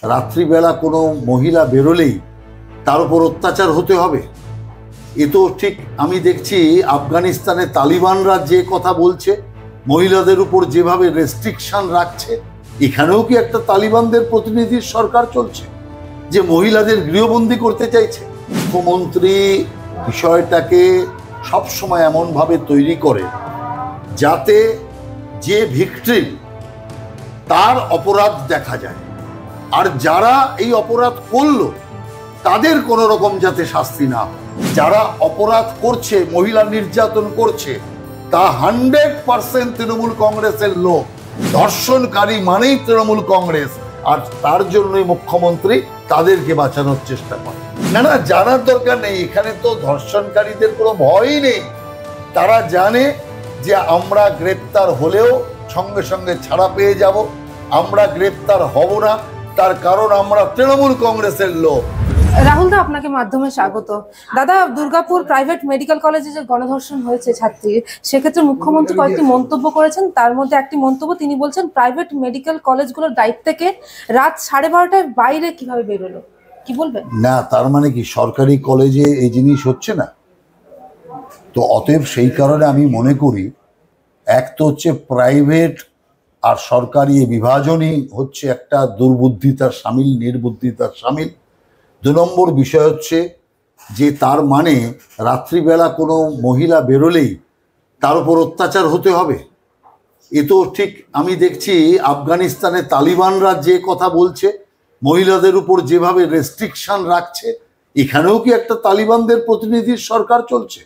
রাত্রিবেলা কোনো মহিলা বেরোলেই তার উপর অত্যাচার হতে হবে? এ তো ঠিক আমি দেখছি আফগানিস্তানে তালিবানরা যে কথা বলছে, মহিলাদের উপর যেভাবে রেস্ট্রিকশন রাখছে, এখানেও কি একটা তালিবানদের প্রতিনিধির সরকার চলছে যে মহিলাদের গৃহবন্দী করতে চাইছে? মুখ্যমন্ত্রী বিষয়টাকে সবসময় এমনভাবে তৈরি করে যাতে যে ভিকটিম তার অপরাধ দেখা যায়, আর যারা এই অপরাধ করলো তাদের কোনো রকম যাতে শাস্তি না হয়। যারা অপরাধ করছে, মহিলা নির্যাতন করছে, তা 100% তৃণমূল কংগ্রেসের লোক। ধর্ষণকারী মানেই তৃণমূল কংগ্রেস, আর তার জন্যই মুখ্যমন্ত্রী তাদেরকে বাঁচানোর চেষ্টা করে। না না, জানার দরকার নেই, এখানে তো ধর্ষণকারীদের কোনো ভয়ই নেই। তারা জানে যে আমরা গ্রেপ্তার হলেও সঙ্গে সঙ্গে ছাড়া পেয়ে যাব, আমরা গ্রেপ্তার হব না, তার কারণ আমরা তৃণমূল কংগ্রেসের লোক। রাহুল দা, আপনাকে মাধ্যমে স্বাগত। দাদা, দুর্গাপুর প্রাইভেট মেডিকেল কলেজে যে গণধর্ষণ হয়েছে ছাত্রীর, সেক্ষেত্রে মুখ্যমন্ত্রী কয়েকটি মন্তব্য করেছেন। তার মধ্যে একটি মন্তব্য, তিনি বলছেন প্রাইভেট মেডিকেল কলেজগুলোর দায়িত্ব থেকে রাত 12:30টায় বাইরে কিভাবে বেরোলো, কি বলবেন? না, তার মানে কি সরকারি কলেজে এই জিনিস হচ্ছে না? তো অতএব সেই কারণে আমি মনে করি, এক তো হচ্ছে প্রাইভেট আর সরকারি বিভাজনই হচ্ছে একটা দুর্বুদ্ধিতার সামিল, নির্বুদ্ধিতার সামিল। 2 নম্বর বিষয় হচ্ছে যে তার মানে রাত্রিবেলা কোনো মহিলা বেরোলেই তার উপর অত্যাচার হতে হবে। এ তো ঠিক আমি দেখছি আফগানিস্তানে তালিবানরা যে কথা বলছে, মহিলাদের উপর যেভাবে রেস্ট্রিকশন রাখছে, এখানেও কি একটা তালিবানদের প্রতিনিধির সরকার চলছে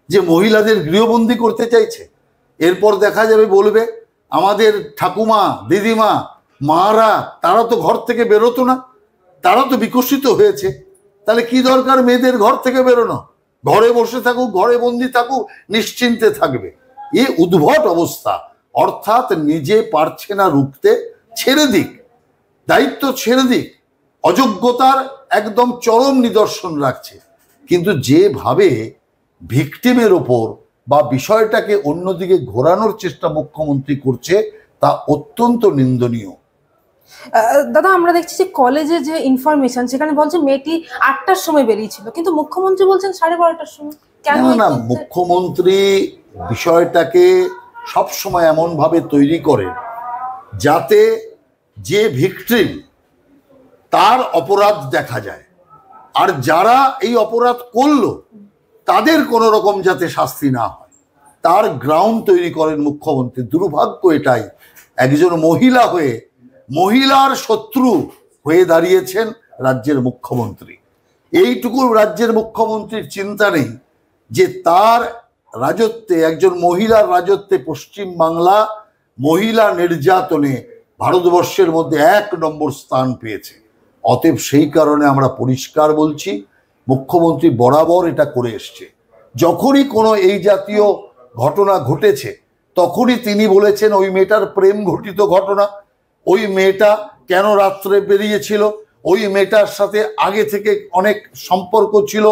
যে মহিলাদের গৃহবন্দী করতে চাইছে? এরপর দেখা যাবে বলবে আমাদের ঠাকুমা, দিদিমা, মারা তারা তো ঘর থেকে বেরোতো না, তারা তো বিকশিত হয়েছে। তাহলে কি দরকার মেয়েদের ঘর থেকে বেরোনো? ঘরে বসে থাকুক, ঘরে বন্দি থাকুক, নিশ্চিন্তে থাকবে। এ উদ্ভট অবস্থা। অর্থাৎ নিজে পারছে না রুখতে, ছেড়ে দিক, দায়িত্ব ছেড়ে দিক, অযোগ্যতার একদম চরম নিদর্শন রাখছে। কিন্তু যেভাবে ভিকটিমের ওপর বা বিষয়টাকে অন্যদিকে ঘোরানোর চেষ্টা মুখ্যমন্ত্রী করছে, তা অত্যন্ত নিন্দনীয়। দাদা, আমরা দেখছি যে কলেজে যে ইনফরমেশন, সেখানে বলছে মেয়েটি 8টার সময় বেরিয়েছিল, কিন্তু মুখ্যমন্ত্রী বলছেন 12:30টার সময়। কেন? না, মুখ্যমন্ত্রী বিষয়টাকে সবসময় এমনভাবে তৈরি করে যাতে যে ভিকটিম তার অপরাধ দেখা যায়, আর যারা এই অপরাধ করলো তাদের কোনো রকম যাতে শাস্তি না হয়, তার গ্রাউন্ড তৈরি করেন মুখ্যমন্ত্রী। দুর্ভাগ্য এটাই, একজন মহিলা হয়ে মহিলার শত্রু হয়ে দাঁড়িয়েছেন রাজ্যের মুখ্যমন্ত্রী। এইটুকু রাজ্যের মুখ্যমন্ত্রীর চিন্তা নেই যে তার রাজত্বে, একজন মহিলার রাজত্বে পশ্চিম বাংলা মহিলা নির্যাতনে ভারতবর্ষের মধ্যে 1 নম্বর স্থান পেয়েছে। অতএব সেই কারণে আমরা পরিষ্কার বলছি, মুখ্যমন্ত্রী বরাবর এটা করে এসছে। যখনই কোনো এই জাতীয় ঘটনা ঘটেছে, তখনই তিনি বলেছেন ওই মেয়েটার প্রেম ঘটিত ঘটনা, ওই মেয়েটা কেন রাত্রে বেরিয়েছিল, ওই মেয়েটার সাথে আগে থেকে অনেক সম্পর্ক ছিল,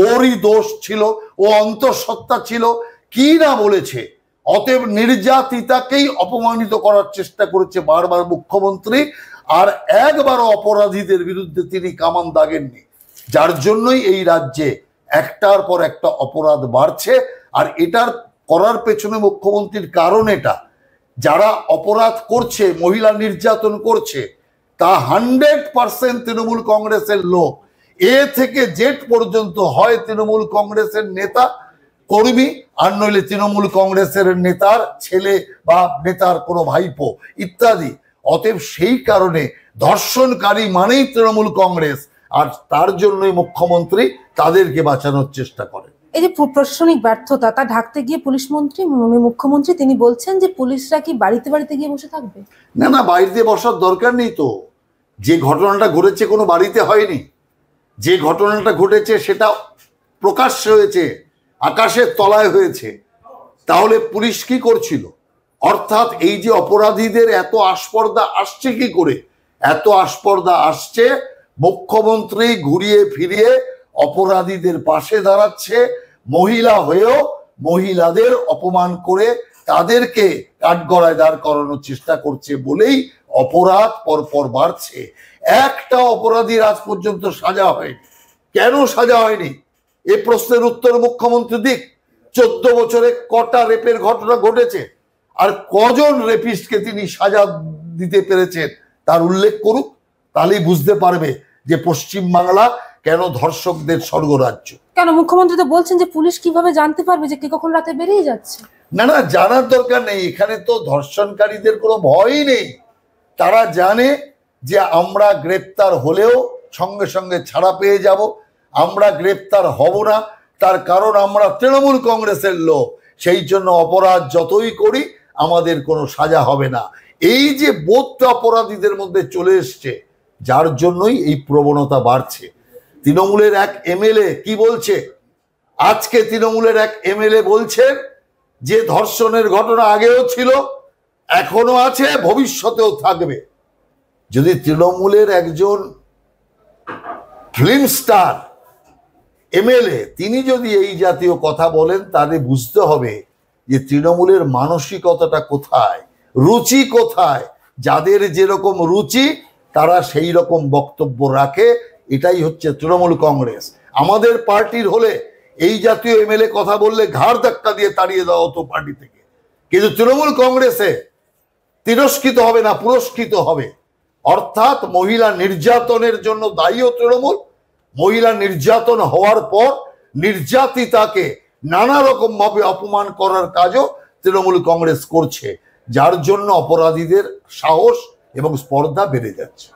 ওরই দোষ ছিল, ও অন্তঃসত্ত্বা ছিল, কি না বলেছে। অতএব নির্যাতিতাকেই অপমানিত করার চেষ্টা করেছে বারবার মুখ্যমন্ত্রী, আর একবারও অপরাধীদের বিরুদ্ধে তিনি কামান দাগেননি, যার জন্যই এই রাজ্যে একটার পর একটা অপরাধ বাড়ছে। আর এটার করার পেছনে মুখ্যমন্ত্রীর কারণ এটা, যারা অপরাধ করছে, মহিলা নির্যাতন করছে, তা 100% তৃণমূল কংগ্রেসের লোক। এ থেকে জেড পর্যন্ত হয় তৃণমূল কংগ্রেসের নেতা কর্মী, আর নইলে তৃণমূল কংগ্রেসের নেতার ছেলে বা নেতার কোনো ভাইপো ইত্যাদি। অতএব সেই কারণে ধর্ষণকারী মানেই তৃণমূল কংগ্রেস, আর তার জন্যই মুখ্যমন্ত্রী তাদেরকে বাঁচানোর চেষ্টা করেন। এই যে প্রশাসনিক ব্যর্থতা, তা ঢাকতে গিয়ে মুখ্যমন্ত্রী তিনি বলছেন যে পুলিশরা কি বাড়িতে বাড়িতে গিয়ে বসে থাকবে? না না, বাড়িতে বসার দরকার নেই তো। যে ঘটনাটা ঘটেছে কোনো বাড়িতে হয়নি, যে ঘটনাটা ঘটেছে সেটা প্রকাশ্যে হয়েছে, আকাশের তলায় হয়েছে। তাহলে পুলিশ কি করছিল? অর্থাৎ এই যে অপরাধীদের এত আস্পর্ধা আসছে কি করে? এত আস্পর্ধা আসছে, মুখ্যমন্ত্রী ঘুরিয়ে ফিরিয়ে অপরাধীদের পাশে দাঁড়াচ্ছে, মহিলা হয়েও মহিলাদের অপমান করে তাদেরকে কাঠগড়ায় দাঁড় করানোর চেষ্টা করছে বলেই অপরাধ পরপর বাড়ছে। একটা অপরাধীর আজ পর্যন্ত সাজা হয়নি। কেন সাজা হয়নি এ প্রশ্নের উত্তর মুখ্যমন্ত্রী দিক। 14 বছরে কটা রেপের ঘটনা ঘটেছে আর কজন রেপিস্টকে তিনি সাজা দিতে পেরেছেন তার উল্লেখ করুক, তাহলেই বুঝতে পারবে যে পশ্চিম বাংলা কেন ধর্ষকদের স্বর্গরাজ্য। কেন মুখ্যমন্ত্রী তো বলছেন যে পুলিশ কিভাবে জানতে পারবে যে কে কখন রাতে বেরিয়ে যাচ্ছে? না না, জানার দরকার নেই। এখানে তো ধর্ষণকারীদের কোনো ভয়ই নেই। তারা জানে যে আমরা গ্রেপ্তার হলেও সঙ্গে সঙ্গে ছাড়া পেয়ে যাব, আমরা গ্রেপ্তার হব না, তার কারণ আমরা তৃণমূল কংগ্রেসের লোক, সেই জন্য অপরাধ যতই করি আমাদের কোনো সাজা হবে না। এই যে বোধটা অপরাধীদের মধ্যে চলে এসছে, যার জন্যই এই প্রবণতা বাড়ছে। তৃণমূলের এক এমএলএ কি বলছে আজকে? তৃণমূলের এক এমএলএ বলছেন যে ধর্ষণের ঘটনা আগেও ছিল, এখনো আছে, ভবিষ্যতেও থাকবে। যদি তৃণমূলের একজন ফিল্ম স্টার এমএলএ তিনি যদি এই জাতীয় কথা বলেন, তাহলে বুঝতে হবে যে তৃণমূলের মানসিকতাটা কোথায়, রুচি কোথায়। যাদের যেরকম রুচি তারা সেই রকম বক্তব্য রাখে। এটাই হচ্ছে তৃণমূল কংগ্রেস। আমাদের পার্টির হলে এই জাতীয় এমএলএ কথা বললে ঘাড় ধাক্কা দিয়ে তাড়িয়ে দেওয়া হতো পার্টি থেকে, কিন্তু তৃণমূল কংগ্রেসে তিরস্কৃত হবে না, পুরস্কৃত হবে। অর্থাৎ মহিলা নির্যাতনের জন্য দায়ীও তৃণমূল। মহিলা নির্যাতন হওয়ার পর নির্যাতিতাকে নানা রকম ভাবে অপমান করার কাজও তৃণমূল কংগ্রেস করছে, যার জন্য অপরাধীদের সাহস এবং স্পর্ধা বেড়ে যাচ্ছে।